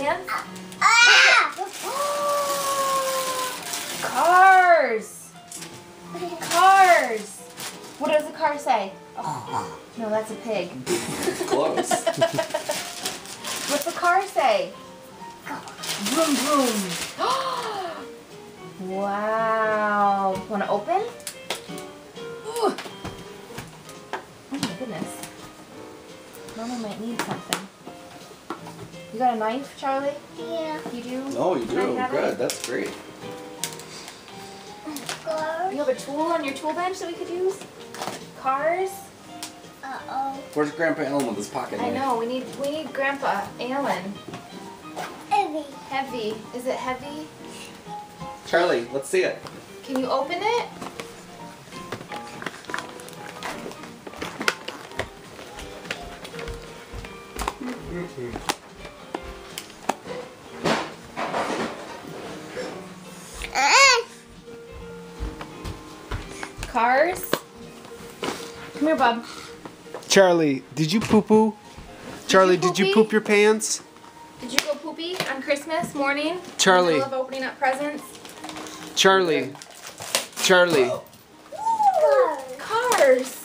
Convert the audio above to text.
hands? Cars! Cars! What does the car say? Oh, no, that's a pig. Close. What's the car say? Vroom vroom. Wow. Want to open? Ooh. Oh my goodness. Mama might need something. You got a knife, Charlie? Yeah. You do? Oh, you Can I do. have Good. it? That's great. You have a tool on your tool bench that we could use? Cars? Uh-oh. Where's Grandpa Ellen with his pocket I knife? know. We need Grandpa Alan. Heavy. Heavy. Is it heavy? Charlie, let's see it. Can you open it? Cars? Come here, bub. Charlie, did you poo-poo? Charlie, did you poopy? poop your pants? Did you go poopy on Christmas morning? Charlie. In the middle of opening up presents? Charlie. Charlie. Cars.